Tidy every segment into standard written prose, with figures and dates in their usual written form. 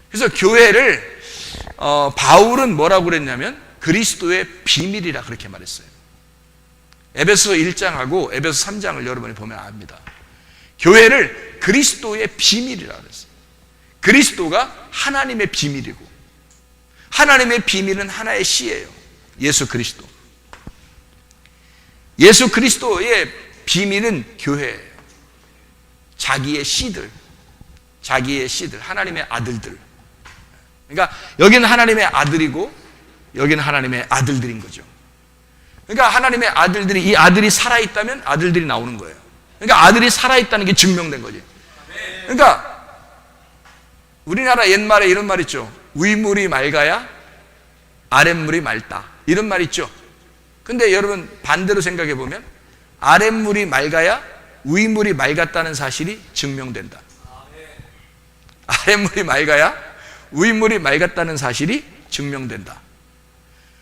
그래서 교회를 바울은 뭐라고 그랬냐면 그리스도의 비밀이라 그렇게 말했어요. 에베소 1장하고 에베소 3장을 여러분이 보면 압니다. 교회를 그리스도의 비밀이라 그랬어요. 그리스도가 하나님의 비밀이고 하나님의 비밀은 하나의 씨예요. 예수 그리스도. 예수 그리스도의 비밀은 교회예요. 자기의 씨들, 하나님의 아들들. 그러니까 여기는 하나님의 아들이고 여기는 하나님의 아들들인 거죠. 그러니까 하나님의 아들들이, 이 아들이 살아있다면 아들들이 나오는 거예요. 그러니까 아들이 살아있다는 게 증명된 거지. 그러니까 우리나라 옛말에 이런 말 있죠. 위물이 맑아야 아랫물이 맑다, 이런 말 있죠. 근데 여러분 반대로 생각해 보면 아랫물이 맑아야 위물이 맑았다는 사실이 증명된다. 아랫물이 맑아야 위물이 맑았다는 사실이 증명된다.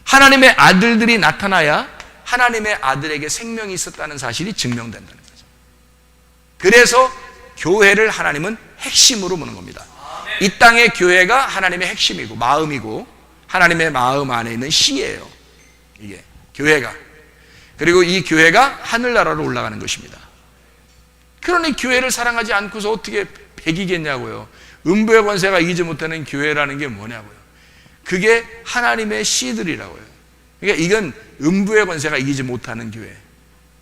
하나님의 아들들이 나타나야 하나님의 아들에게 생명이 있었다는 사실이 증명된다는 거죠. 그래서 교회를 하나님은 핵심으로 보는 겁니다. 이 땅의 교회가 하나님의 핵심이고 마음이고 하나님의 마음 안에 있는 씨예요. 이게 교회가. 그리고 이 교회가 하늘나라로 올라가는 것입니다. 그러니 교회를 사랑하지 않고서 어떻게 배기겠냐고요. 음부의 권세가 이기지 못하는 교회라는 게 뭐냐고요. 그게 하나님의 씨들이라고요. 그러니까 이건 음부의 권세가 이기지 못하는 교회.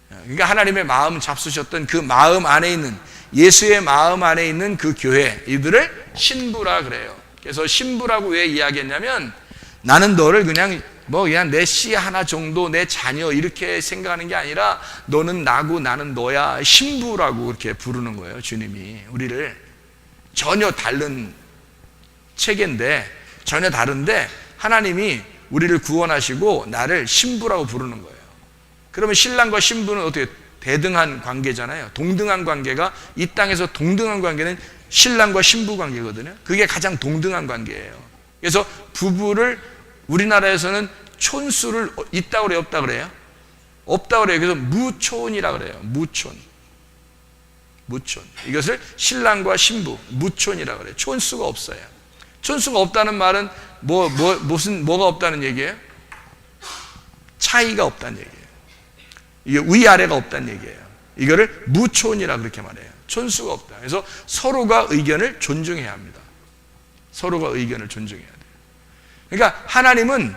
그러니까 하나님의 마음 잡수셨던 그 마음 안에 있는, 예수의 마음 안에 있는 그 교회, 이들을 신부라 그래요. 그래서 신부라고 왜 이야기했냐면 나는 너를 그냥 내 씨 하나 정도, 내 자녀 이렇게 생각하는 게 아니라 너는 나고 나는 너야, 신부라고 그렇게 부르는 거예요. 주님이 우리를. 전혀 다른 체계인데, 전혀 다른데 하나님이 우리를 구원하시고 나를 신부라고 부르는 거예요. 그러면 신랑과 신부는 어떻게 대등한 관계잖아요. 동등한 관계가, 이 땅에서 동등한 관계는 신랑과 신부 관계거든요. 그게 가장 동등한 관계예요. 그래서 부부를 우리나라에서는 촌수를 있다고 그래요, 없다 그래요? 없다 그래요. 그래서 무촌이라 그래요. 무촌. 이것을 신랑과 신부, 무촌이라 그래요. 촌수가 없어요. 촌수가 없다는 말은 뭐가 없다는 얘기예요? 차이가 없다는 얘기예요. 이게 위아래가 없다는 얘기예요. 이거를 무촌이라 그렇게 말해요. 촌수가 없다. 그래서 서로가 의견을 존중해야 합니다. 서로가 의견을 존중해야 돼요. 그러니까 하나님은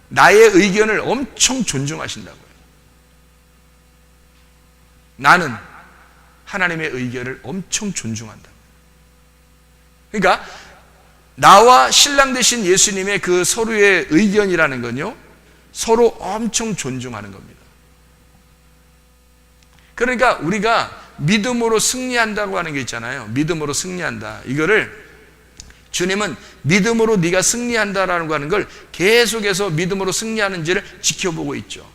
나의 의견을 엄청 존중하신다고요. 나는 하나님의 의견을 엄청 존중한다. 그러니까 나와 신랑 되신 예수님의 그 서로의 의견이라는 건요, 서로 엄청 존중하는 겁니다. 그러니까 우리가 믿음으로 승리한다고 하는 게 있잖아요. 믿음으로 승리한다. 이거를 주님은 믿음으로 네가 승리한다라는 거 하는 걸 계속해서 믿음으로 승리하는지를 지켜보고 있죠.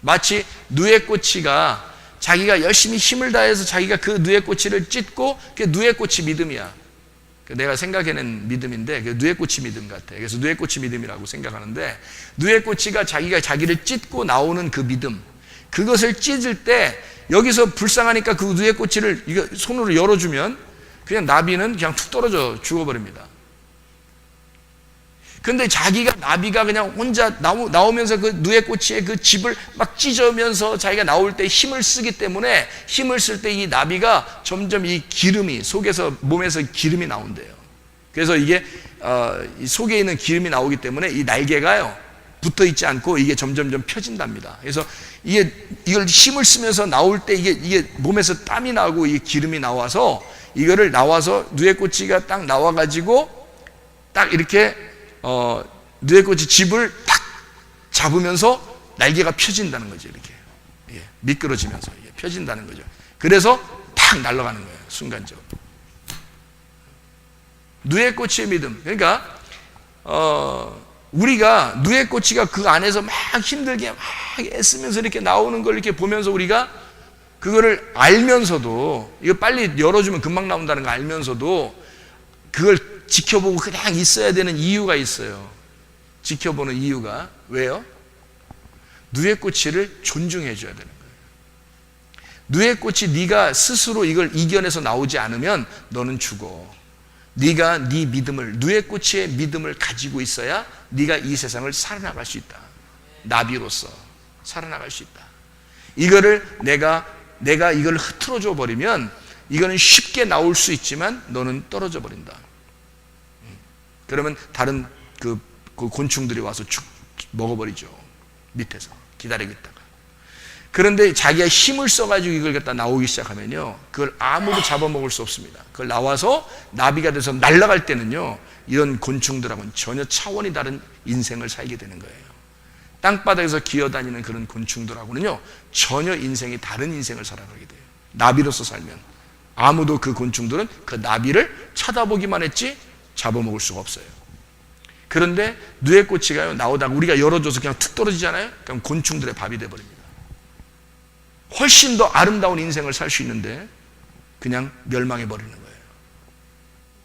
마치 누에꼬치가 자기가 열심히 힘을 다해서 자기가 그 누에꼬치를 찢고, 그 누에꼬치 믿음이야. 내가 생각해낸 믿음인데 그 누에꼬치 믿음 같아. 그래서 누에꼬치 믿음이라고 생각하는데, 누에꼬치가 자기가 자기를 찢고 나오는 그 믿음, 그것을 찢을 때 여기서 불쌍하니까 그 누에꼬치를 이거 손으로 열어주면 그냥 나비는 그냥 툭 떨어져 죽어버립니다. 근데 자기가, 나비가 그냥 혼자 나오면서 그 누에꼬치의 그 집을 막 찢으면서 자기가 나올 때 힘을 쓰기 때문에, 힘을 쓸 때 이 나비가 점점 이 기름이 속에서, 몸에서 기름이 나온대요. 그래서 이게 속에 있는 기름이 나오기 때문에 이 날개가요 붙어 있지 않고 이게 점점 펴진답니다. 그래서 이걸 힘을 쓰면서 나올 때 이게 몸에서 땀이 나고 이게 기름이 나와서, 이거를 나와서 누에꼬치가 딱 나와가지고 딱 이렇게 누에꼬치 집을 딱 잡으면서 날개가 펴진다는 거죠. 이렇게 미끄러지면서 이게 펴진다는 거죠. 그래서 탁 날아가는 거예요, 순간적으로. 누에꼬치의 믿음. 그러니까 우리가 누에꼬치가 그 안에서 막 힘들게 막 애쓰면서 이렇게 나오는 걸 이렇게 보면서 우리가 그거를 알면서도, 이거 빨리 열어주면 금방 나온다는 거 알면서도 그걸 지켜보고 그냥 있어야 되는 이유가 있어요. 지켜보는 이유가. 왜요? 누에꼬치를 존중해 줘야 되는 거예요. 누에꼬치, 네가 스스로 이걸 이겨내서 나오지 않으면 너는 죽어. 네가 네 믿음을, 누에고치의 믿음을 가지고 있어야 네가 이 세상을 살아나갈 수 있다. 나비로서 살아나갈 수 있다. 이거를 내가 이걸 흐트러져 버리면 이거는 쉽게 나올 수 있지만 너는 떨어져 버린다. 그러면 다른 그 곤충들이 와서 죽 먹어버리죠. 밑에서 기다리고 있다가. 그런데 자기가 힘을 써가지고 이걸 갖다 나오기 시작하면요, 그걸 아무도 잡아먹을 수 없습니다. 그걸 나와서 나비가 돼서 날아갈 때는요, 이런 곤충들하고는 전혀 차원이 다른 인생을 살게 되는 거예요. 땅바닥에서 기어다니는 그런 곤충들하고는요, 전혀 인생이 다른 인생을 살아가게 돼요. 나비로서 살면 아무도 그 곤충들은 그 나비를 쳐다보기만 했지 잡아먹을 수가 없어요. 그런데 누에고치가요, 나오다가 우리가 열어줘서 그냥 툭 떨어지잖아요. 그럼 곤충들의 밥이 돼버립니다. 훨씬 더 아름다운 인생을 살 수 있는데 그냥 멸망해버리는 거예요.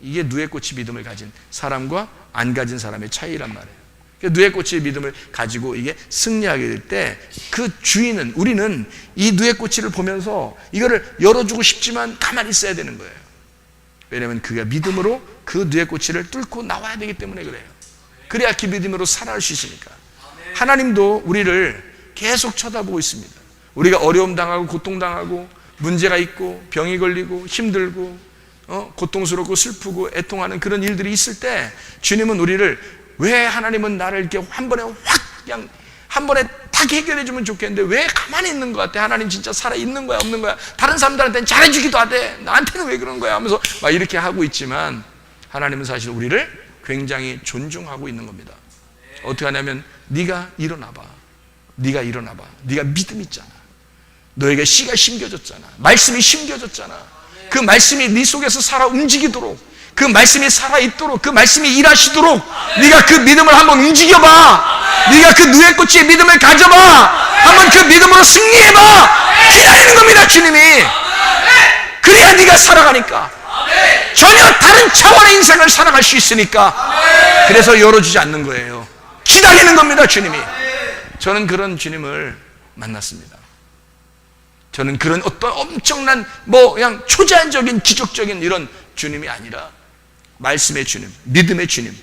이게 누에고치 믿음을 가진 사람과 안 가진 사람의 차이란 말이에요. 누에고치의 믿음을 가지고 이게 승리하게 될 때 그 주인은, 우리는 이 누에고치를 보면서 이거를 열어주고 싶지만 가만히 있어야 되는 거예요. 왜냐하면 그가 믿음으로 그 누에고치를 뚫고 나와야 되기 때문에 그래요. 그래야 그 믿음으로 살아갈 수 있으니까. 하나님도 우리를 계속 쳐다보고 있습니다. 우리가 어려움 당하고 고통 당하고 문제가 있고 병이 걸리고 힘들고 고통스럽고 슬프고 애통하는 그런 일들이 있을 때 주님은 우리를, 왜 하나님은 나를 이렇게 한 번에 확 그냥 한 번에 딱 해결해 주면 좋겠는데 왜 가만히 있는 것 같아? 하나님 진짜 살아 있는 거야 없는 거야? 다른 사람들한테는 잘해주기도 하대, 나한테는 왜 그런 거야? 하면서 막 이렇게 하고 있지만 하나님은 사실 우리를 굉장히 존중하고 있는 겁니다. 어떻게 하냐면 네가 일어나봐. 네가 일어나봐. 네가 믿음 있잖아. 너에게 씨가 심겨졌잖아. 말씀이 심겨졌잖아. 그 말씀이 네 속에서 살아 움직이도록, 그 말씀이 살아있도록, 그 말씀이 일하시도록 네가 그 믿음을 한번 움직여봐. 네가 그 누에고치의 믿음을 가져봐. 한번 그 믿음으로 승리해봐. 기다리는 겁니다, 주님이. 그래야 네가 살아가니까. 전혀 다른 차원의 인생을 살아갈 수 있으니까. 그래서 열어주지 않는 거예요. 기다리는 겁니다, 주님이. 저는 그런 주님을 만났습니다. 저는 그런 어떤 엄청난 그냥 초자연적인 기적적인 이런 주님이 아니라 말씀의 주님, 믿음의 주님,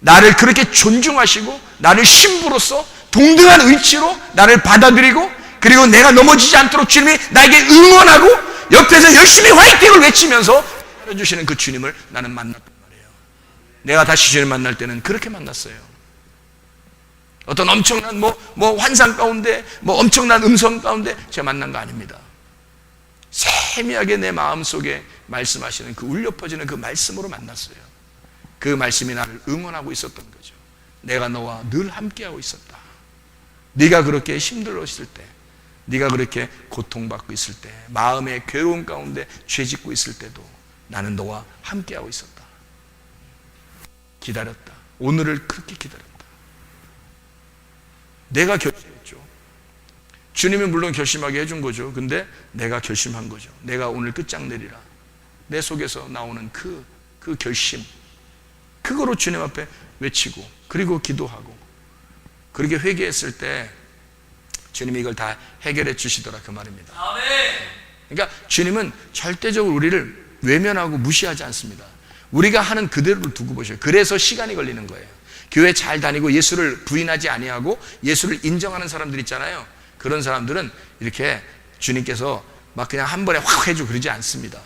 나를 그렇게 존중하시고 나를 신부로서 동등한 위치로 나를 받아들이고, 그리고 내가 넘어지지 않도록 주님이 나에게 응원하고 옆에서 열심히 화이팅을 외치면서 해주시는 그 주님을 나는 만났단 말이에요. 내가 다시 주님 만날 때는 그렇게 만났어요. 어떤 엄청난 환상 가운데 엄청난 음성 가운데 제가 만난 거 아닙니다. 세미하게 내 마음속에 말씀하시는 그 울려 퍼지는 그 말씀으로 만났어요. 그 말씀이 나를 응원하고 있었던 거죠. 내가 너와 늘 함께하고 있었다. 네가 그렇게 힘들었을 때, 네가 그렇게 고통받고 있을 때, 마음의 괴로움 가운데 죄짓고 있을 때도 나는 너와 함께하고 있었다. 기다렸다. 오늘을 그렇게 기다렸다. 내가 결심했죠. 주님이 물론 결심하게 해준 거죠. 근데 내가 결심한 거죠. 내가 오늘 끝장내리라. 내 속에서 나오는 그 결심, 그거로 주님 앞에 외치고, 그리고 기도하고, 그렇게 회개했을 때 주님이 이걸 다 해결해 주시더라, 그 말입니다. 그러니까 주님은 절대적으로 우리를 외면하고 무시하지 않습니다. 우리가 하는 그대로를 두고 보셔요. 그래서 시간이 걸리는 거예요. 교회 잘 다니고 예수를 부인하지 아니하고 예수를 인정하는 사람들 있잖아요. 그런 사람들은 이렇게 주님께서 막 그냥 한 번에 확 해주고 그러지 않습니다.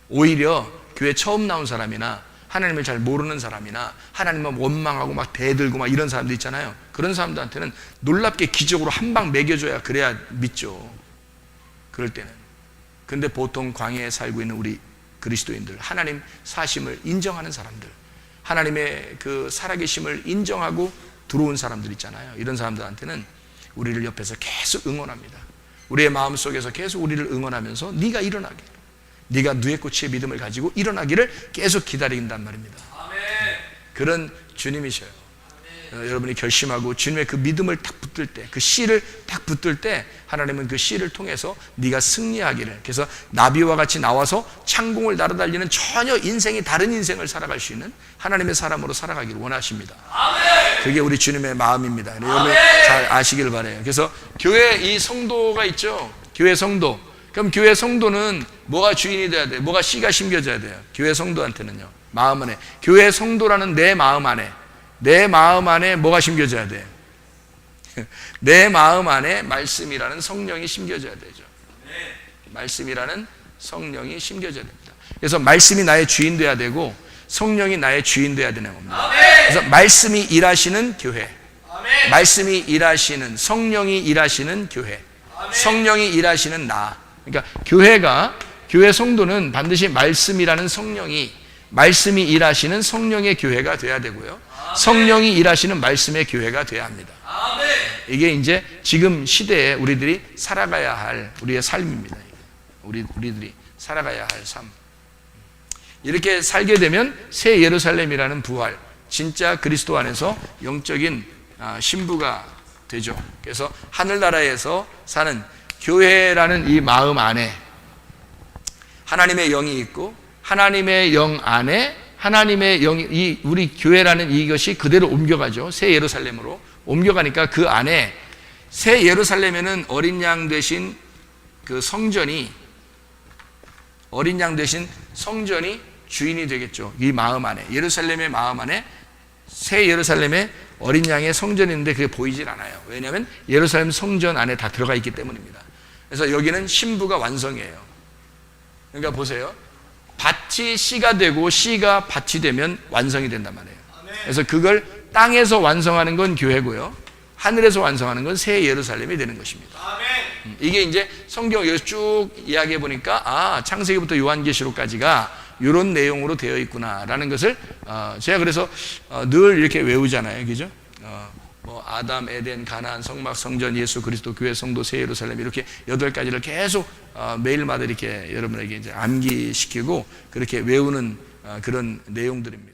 오히려 교회 처음 나온 사람이나 하나님을 잘 모르는 사람이나 하나님만 원망하고 막 대들고 막 이런 사람들 있잖아요. 그런 사람들한테는 놀랍게 기적으로 한 방 먹여줘야 그래야 믿죠. 그럴 때는. 근데 보통 광야에 살고 있는 우리 그리스도인들, 하나님 사심을 인정하는 사람들, 하나님의 그 살아계심을 인정하고 들어온 사람들 있잖아요. 이런 사람들한테는 우리를 옆에서 계속 응원합니다. 우리의 마음속에서 계속 우리를 응원하면서 네가 일어나게, 네가 누에고치의 믿음을 가지고 일어나기를 계속 기다린단 말입니다. 그런 주님이셔요. 여러분이 결심하고 주님의 그 믿음을 딱 붙들 때, 그 씨를 딱 붙들 때 하나님은 그 씨를 통해서 네가 승리하기를, 그래서 나비와 같이 나와서 창공을 날아다니는 전혀 인생이 다른 인생을 살아갈 수 있는 하나님의 사람으로 살아가기를 원하십니다. 그게 우리 주님의 마음입니다. 여러분 잘 아시길 바라요. 그래서 교회 이 성도가 있죠. 교회 성도. 그럼 교회 성도는 뭐가 주인이 돼야 돼요? 뭐가 씨가 심겨져야 돼요? 교회 성도한테는요, 마음 안에. 교회 성도라는 내 마음 안에. 내 마음 안에 뭐가 심겨져야 돼? 내 마음 안에 말씀이라는 성령이 심겨져야 되죠. 말씀이라는 성령이 심겨져야 됩니다. 그래서 말씀이 나의 주인 돼야 되고 성령이 나의 주인 돼야 되는 겁니다. 그래서 말씀이 일하시는 교회, 말씀이 일하시는, 성령이 일하시는 교회, 성령이 일하시는 나. 그러니까 교회 성도는 반드시 말씀이라는 성령이, 말씀이 일하시는 성령의 교회가 돼야 되고요, 성령이 일하시는 말씀의 교회가 돼야 합니다. 이게 이제 지금 시대에 우리들이 살아가야 할 우리의 삶입니다. 우리들이 살아가야 할 삶. 이렇게 살게 되면 새 예루살렘이라는 부활, 진짜 그리스도 안에서 영적인 신부가 되죠. 그래서 하늘나라에서 사는 교회라는 이 마음 안에 하나님의 영이 있고, 하나님의 영 안에 하나님의 영이, 우리 교회라는 이것이 그대로 옮겨가죠. 새 예루살렘으로 옮겨가니까 그 안에 새 예루살렘에는 어린 양 되신 그 성전이, 어린 양 되신 성전이 주인이 되겠죠. 이 마음 안에, 예루살렘의 마음 안에 새 예루살렘의 어린 양의 성전이 있는데 그게 보이질 않아요. 왜냐하면 예루살렘 성전 안에 다 들어가 있기 때문입니다. 그래서 여기는 신부가 완성이에요. 그러니까 보세요. 밭이 씨가 되고 씨가 밭이 되면 완성이 된단 말이에요. 그래서 그걸 땅에서 완성하는 건 교회고요, 하늘에서 완성하는 건 새 예루살렘이 되는 것입니다. 이게 이제 성경 여기서 쭉 이야기해 보니까 창세기부터 요한계시록까지가 이런 내용으로 되어 있구나라는 것을 제가 그래서 늘 이렇게 외우잖아요, 그죠? 뭐 아담, 에덴, 가나안, 성막, 성전, 예수 그리스도, 교회, 성도, 새 예루살렘, 이렇게 8가지를 계속 매일마다 이렇게 여러분에게 이제 암기시키고 그렇게 외우는 그런 내용들입니다.